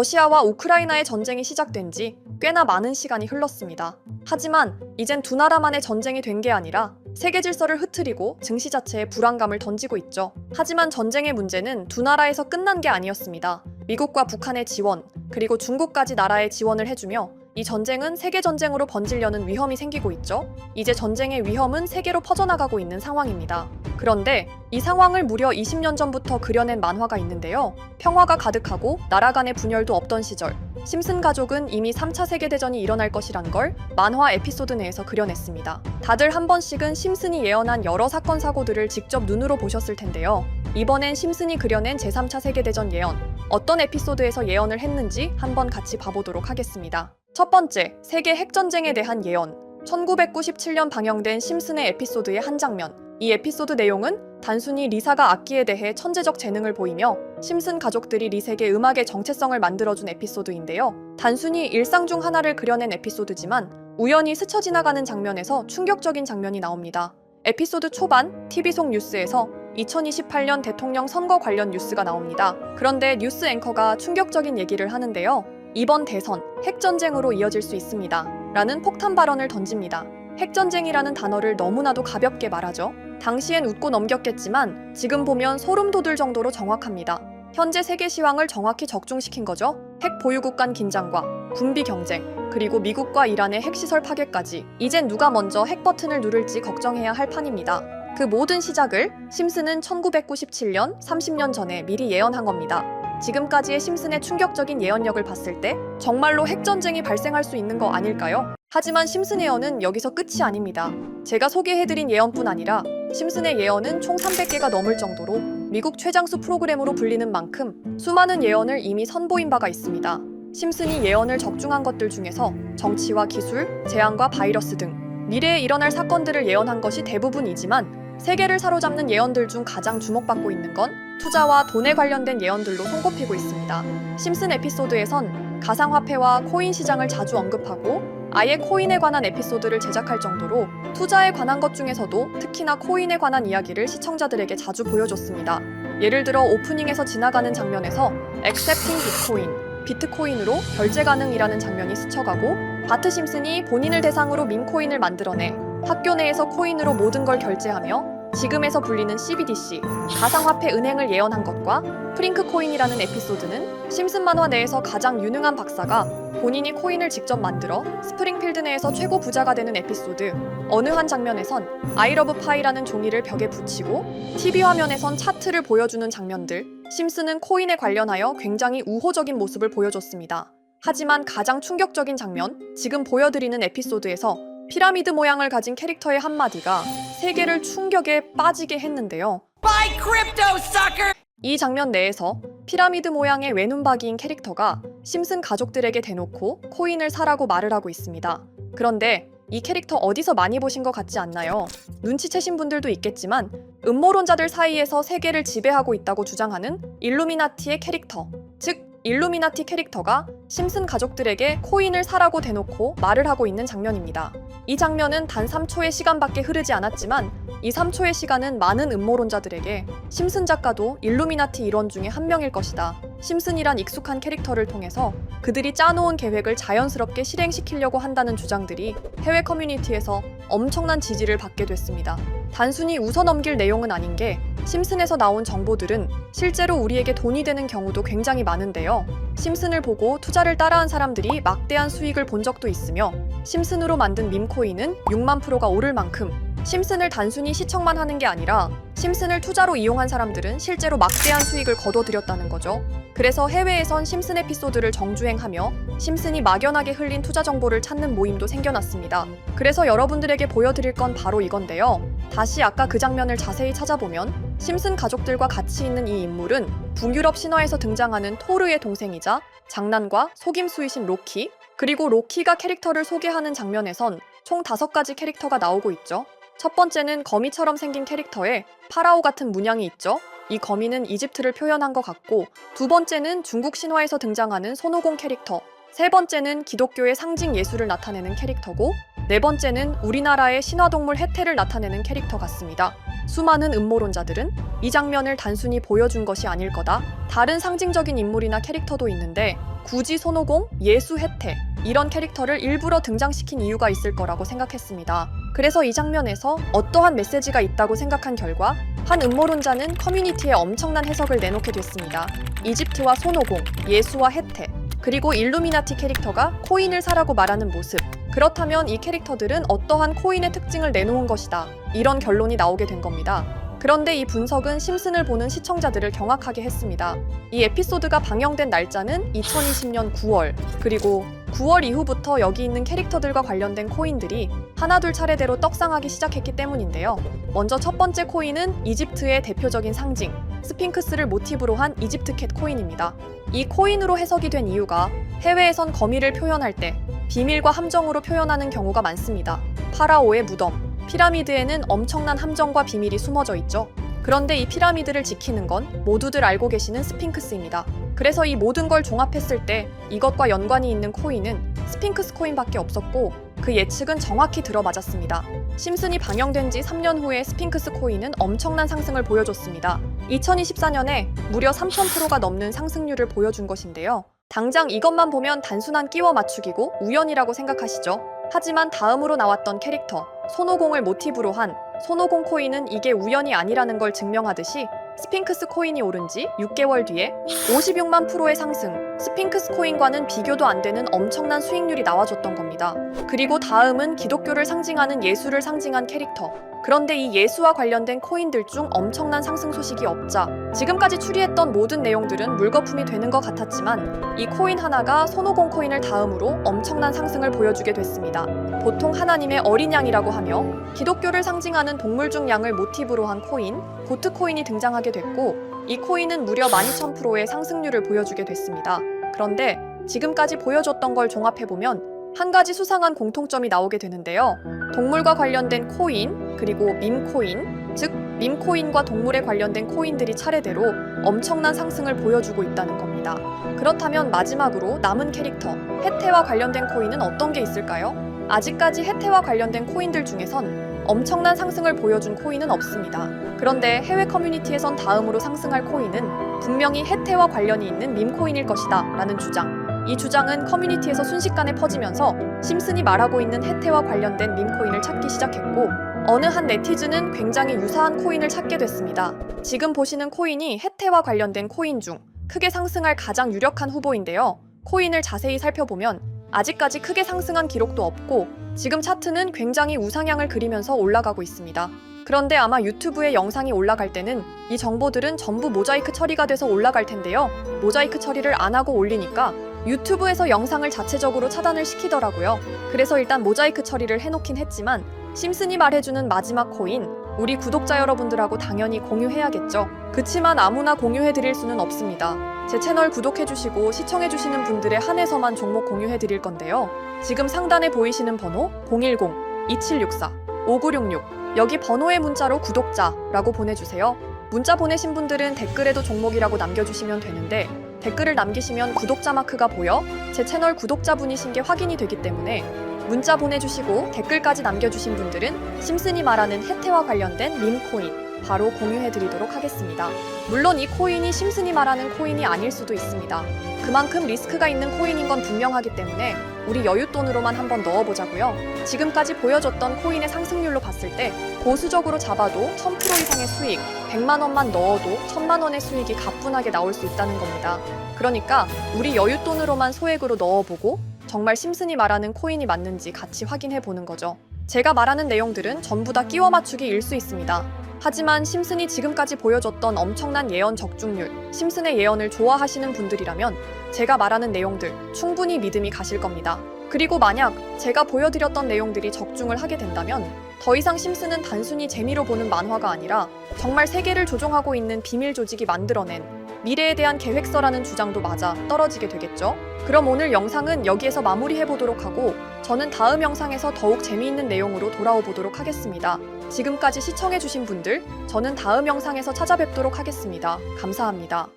러시아와 우크라이나의 전쟁이 시작된 지 꽤나 많은 시간이 흘렀습니다. 하지만 이젠 두 나라만의 전쟁이 된 게 아니라 세계 질서를 흐트리고 증시 자체에 불안감을 던지고 있죠. 하지만 전쟁의 문제는 두 나라에서 끝난 게 아니었습니다. 미국과 북한의 지원, 그리고 중국까지 나라에 지원을 해주며 이 전쟁은 세계 전쟁으로 번지려는 위험이 생기고 있죠. 이제 전쟁의 위험은 세계로 퍼져나가고 있는 상황입니다. 그런데 이 상황을 무려 20년 전부터 그려낸 만화가 있는데요. 평화가 가득하고 나라 간의 분열도 없던 시절, 심슨 가족은 이미 3차 세계대전이 일어날 것이란 걸 만화 에피소드 내에서 그려냈습니다. 다들 한 번씩은 심슨이 예언한 여러 사건 사고들을 직접 눈으로 보셨을 텐데요. 이번엔 심슨이 그려낸 제3차 세계대전 예언, 어떤 에피소드에서 예언을 했는지 한번 같이 봐보도록 하겠습니다. 첫 번째, 세계 핵전쟁에 대한 예언. 1997년 방영된 심슨의 에피소드의 한 장면. 이 에피소드 내용은 단순히 리사가 악기에 대해 천재적 재능을 보이며 심슨 가족들이 리색의 음악의 정체성을 만들어준 에피소드인데요. 단순히 일상 중 하나를 그려낸 에피소드지만 우연히 스쳐 지나가는 장면에서 충격적인 장면이 나옵니다. 에피소드 초반 TV 속 뉴스에서 2028년 대통령 선거 관련 뉴스가 나옵니다. 그런데 뉴스 앵커가 충격적인 얘기를 하는데요. 이번 대선, 핵전쟁으로 이어질 수 있습니다. 라는 폭탄 발언을 던집니다. 핵전쟁이라는 단어를 너무나도 가볍게 말하죠. 당시엔 웃고 넘겼겠지만 지금 보면 소름 돋을 정도로 정확합니다. 현재 세계 시황을 정확히 적중시킨 거죠. 핵 보유국 간 긴장과 군비 경쟁, 그리고 미국과 이란의 핵시설 파괴까지 이젠 누가 먼저 핵 버튼을 누를지 걱정해야 할 판입니다. 그 모든 시작을 심슨은 1997년, 30년 전에 미리 예언한 겁니다. 지금까지의 심슨의 충격적인 예언력을 봤을 때 정말로 핵전쟁이 발생할 수 있는 거 아닐까요? 하지만 심슨 예언은 여기서 끝이 아닙니다. 제가 소개해드린 예언뿐 아니라 심슨의 예언은 총 300개가 넘을 정도로 미국 최장수 프로그램으로 불리는 만큼 수많은 예언을 이미 선보인 바가 있습니다. 심슨이 예언을 적중한 것들 중에서 정치와 기술, 재앙과 바이러스 등 미래에 일어날 사건들을 예언한 것이 대부분이지만 세계를 사로잡는 예언들 중 가장 주목받고 있는 건 투자와 돈에 관련된 예언들로 손꼽히고 있습니다. 심슨 에피소드에선 가상화폐와 코인 시장을 자주 언급하고 아예 코인에 관한 에피소드를 제작할 정도로 투자에 관한 것 중에서도 특히나 코인에 관한 이야기를 시청자들에게 자주 보여줬습니다. 예를 들어 오프닝에서 지나가는 장면에서 Accepting Bitcoin, 비트코인으로 결제 가능이라는 장면이 스쳐가고 바트 심슨이 본인을 대상으로 밈코인을 만들어내 학교 내에서 코인으로 모든 걸 결제하며 지금에서 불리는 CBDC, 가상화폐 은행을 예언한 것과 프링크 코인이라는 에피소드는 심슨 만화 내에서 가장 유능한 박사가 본인이 코인을 직접 만들어 스프링필드 내에서 최고 부자가 되는 에피소드, 어느 한 장면에선 I love pie라는 종이를 벽에 붙이고 TV 화면에선 차트를 보여주는 장면들, 심슨은 코인에 관련하여 굉장히 우호적인 모습을 보여줬습니다. 하지만 가장 충격적인 장면, 지금 보여드리는 에피소드에서 피라미드 모양을 가진 캐릭터의 한마디가 세계를 충격에 빠지게 했는데요. Buy crypto, sucker! 이 장면 내에서 피라미드 모양의 외눈박이인 캐릭터가 심슨 가족들에게 대놓고 코인을 사라고 말을 하고 있습니다. 그런데 이 캐릭터 어디서 많이 보신 것 같지 않나요? 눈치채신 분들도 있겠지만 음모론자들 사이에서 세계를 지배하고 있다고 주장하는 일루미나티의 캐릭터, 즉 일루미나티 캐릭터가 심슨 가족들에게 코인을 사라고 대놓고 말을 하고 있는 장면입니다. 이 장면은 단 3초의 시간밖에 흐르지 않았지만 이 3초의 시간은 많은 음모론자들에게 심슨 작가도 일루미나티 일원 중에 한 명일 것이다. 심슨이란 익숙한 캐릭터를 통해서 그들이 짜놓은 계획을 자연스럽게 실행시키려고 한다는 주장들이 해외 커뮤니티에서 엄청난 지지를 받게 됐습니다. 단순히 웃어넘길 내용은 아닌 게 심슨에서 나온 정보들은 실제로 우리에게 돈이 되는 경우도 굉장히 많은데요. 심슨을 보고 투자를 따라한 사람들이 막대한 수익을 본 적도 있으며 심슨으로 만든 밈코인은 6만 프로가 오를 만큼 심슨을 단순히 시청만 하는 게 아니라 심슨을 투자로 이용한 사람들은 실제로 막대한 수익을 거둬들였다는 거죠. 그래서 해외에선 심슨 에피소드를 정주행하며 심슨이 막연하게 흘린 투자 정보를 찾는 모임도 생겨났습니다. 그래서 여러분들에게 보여드릴 건 바로 이건데요. 다시 아까 그 장면을 자세히 찾아보면 심슨 가족들과 같이 있는 이 인물은 북유럽 신화에서 등장하는 토르의 동생이자 장난과 속임수이신 로키, 그리고 로키가 캐릭터를 소개하는 장면에선 총 5가지 캐릭터가 나오고 있죠. 첫 번째는 거미처럼 생긴 캐릭터에 파라오 같은 문양이 있죠. 이 거미는 이집트를 표현한 것 같고, 두 번째는 중국 신화에서 등장하는 손오공 캐릭터, 세 번째는 기독교의 상징 예수를 나타내는 캐릭터고, 네 번째는 우리나라의 신화동물 해태를 나타내는 캐릭터 같습니다. 수많은 음모론자들은 이 장면을 단순히 보여준 것이 아닐 거다, 다른 상징적인 인물이나 캐릭터도 있는데 굳이 손오공, 예수, 혜태 이런 캐릭터를 일부러 등장시킨 이유가 있을 거라고 생각했습니다. 그래서 이 장면에서 어떠한 메시지가 있다고 생각한 결과 한 음모론자는 커뮤니티에 엄청난 해석을 내놓게 됐습니다. 이집트와 손오공, 예수와 혜태, 그리고 일루미나티 캐릭터가 코인을 사라고 말하는 모습. 그렇다면 이 캐릭터들은 어떠한 코인의 특징을 내놓은 것이다. 이런 결론이 나오게 된 겁니다. 그런데 이 분석은 심슨을 보는 시청자들을 경악하게 했습니다. 이 에피소드가 방영된 날짜는 2020년 9월, 그리고 9월 이후부터 여기 있는 캐릭터들과 관련된 코인들이 하나둘 차례대로 떡상하기 시작했기 때문인데요. 먼저 첫 번째 코인은 이집트의 대표적인 상징, 스핑크스를 모티브로 한 이집트 캣 코인입니다. 이 코인으로 해석이 된 이유가 해외에선 거미를 표현할 때 비밀과 함정으로 표현하는 경우가 많습니다. 파라오의 무덤, 피라미드에는 엄청난 함정과 비밀이 숨어져 있죠. 그런데 이 피라미드를 지키는 건 모두들 알고 계시는 스핑크스입니다. 그래서 이 모든 걸 종합했을 때 이것과 연관이 있는 코인은 스핑크스 코인밖에 없었고 그 예측은 정확히 들어맞았습니다. 심슨이 방영된 지 3년 후에 스핑크스 코인은 엄청난 상승을 보여줬습니다. 2024년에 무려 3000%가 넘는 상승률을 보여준 것인데요. 당장 이것만 보면 단순한 끼워 맞추기고 우연이라고 생각하시죠? 하지만 다음으로 나왔던 캐릭터, 손오공을 모티브로 한 손오공 코인은 이게 우연이 아니라는 걸 증명하듯이 스핑크스 코인이 오른 지 6개월 뒤에 56만 %의 상승, 스핑크스 코인과는 비교도 안 되는 엄청난 수익률이 나와줬던 겁니다. 그리고 다음은 기독교를 상징하는 예수를 상징한 캐릭터. 그런데 이 예수와 관련된 코인들 중 엄청난 상승 소식이 없자 지금까지 추리했던 모든 내용들은 물거품이 되는 것 같았지만 이 코인 하나가 손오공 코인을 다음으로 엄청난 상승을 보여주게 됐습니다. 보통 하나님의 어린 양이라고 하며 기독교를 상징하는 동물 중 양을 모티브로 한 코인, 고트 코인이 등장하게 됐고 이 코인은 무려 12,000%의 상승률을 보여주게 됐습니다. 그런데 지금까지 보여줬던 걸 종합해보면 한 가지 수상한 공통점이 나오게 되는데요. 동물과 관련된 코인, 그리고 밈코인, 즉 밈코인과 동물에 관련된 코인들이 차례대로 엄청난 상승을 보여주고 있다는 겁니다. 그렇다면 마지막으로 남은 캐릭터, 혜태와 관련된 코인은 어떤 게 있을까요? 아직까지 혜태와 관련된 코인들 중에선 엄청난 상승을 보여준 코인은 없습니다. 그런데 해외 커뮤니티에선 다음으로 상승할 코인은 분명히 혜태와 관련이 있는 밈코인일 것이다 라는 주장. 이 주장은 커뮤니티에서 순식간에 퍼지면서 심슨이 말하고 있는 혜태와 관련된 밈코인을 찾기 시작했고 어느 한 네티즌은 굉장히 유사한 코인을 찾게 됐습니다. 지금 보시는 코인이 혜태와 관련된 코인 중 크게 상승할 가장 유력한 후보인데요. 코인을 자세히 살펴보면 아직까지 크게 상승한 기록도 없고 지금 차트는 굉장히 우상향을 그리면서 올라가고 있습니다. 그런데 아마 유튜브에 영상이 올라갈 때는 이 정보들은 전부 모자이크 처리가 돼서 올라갈 텐데요. 모자이크 처리를 안 하고 올리니까 유튜브에서 영상을 자체적으로 차단을 시키더라고요. 그래서 일단 모자이크 처리를 해놓긴 했지만 심슨이 말해주는 마지막 코인, 우리 구독자 여러분들하고 당연히 공유해야겠죠. 그치만 아무나 공유해드릴 수는 없습니다. 제 채널 구독해주시고 시청해주시는 분들에 한해서만 종목 공유해드릴 건데요. 지금 상단에 보이시는 번호 010-2764-5966 여기 번호의 문자로 구독자라고 보내주세요. 문자 보내신 분들은 댓글에도 종목이라고 남겨주시면 되는데 댓글을 남기시면 구독자 마크가 보여 제 채널 구독자분이신 게 확인이 되기 때문에 문자 보내주시고 댓글까지 남겨주신 분들은 심슨이 말하는 혜태와 관련된 밈코인 바로 공유해드리도록 하겠습니다. 물론 이 코인이 심슨이 말하는 코인이 아닐 수도 있습니다. 그만큼 리스크가 있는 코인인 건 분명하기 때문에 우리 여윳돈으로만 한번 넣어보자고요. 지금까지 보여줬던 코인의 상승률로 봤을 때 보수적으로 잡아도 1000% 이상의 수익, 100만 원만 넣어도 1000만 원의 수익이 가뿐하게 나올 수 있다는 겁니다. 그러니까 우리 여윳돈으로만 소액으로 넣어보고 정말 심슨이 말하는 코인이 맞는지 같이 확인해보는 거죠. 제가 말하는 내용들은 전부 다 끼워 맞추기일 수 있습니다. 하지만 심슨이 지금까지 보여줬던 엄청난 예언 적중률, 심슨의 예언을 좋아하시는 분들이라면 제가 말하는 내용들 충분히 믿음이 가실 겁니다. 그리고 만약 제가 보여드렸던 내용들이 적중을 하게 된다면 더 이상 심슨은 단순히 재미로 보는 만화가 아니라 정말 세계를 조종하고 있는 비밀 조직이 만들어낸 미래에 대한 계획서라는 주장도 맞아 떨어지게 되겠죠? 그럼 오늘 영상은 여기에서 마무리해보도록 하고 저는 다음 영상에서 더욱 재미있는 내용으로 돌아오도록 하겠습니다. 지금까지 시청해주신 분들, 저는 다음 영상에서 찾아뵙도록 하겠습니다. 감사합니다.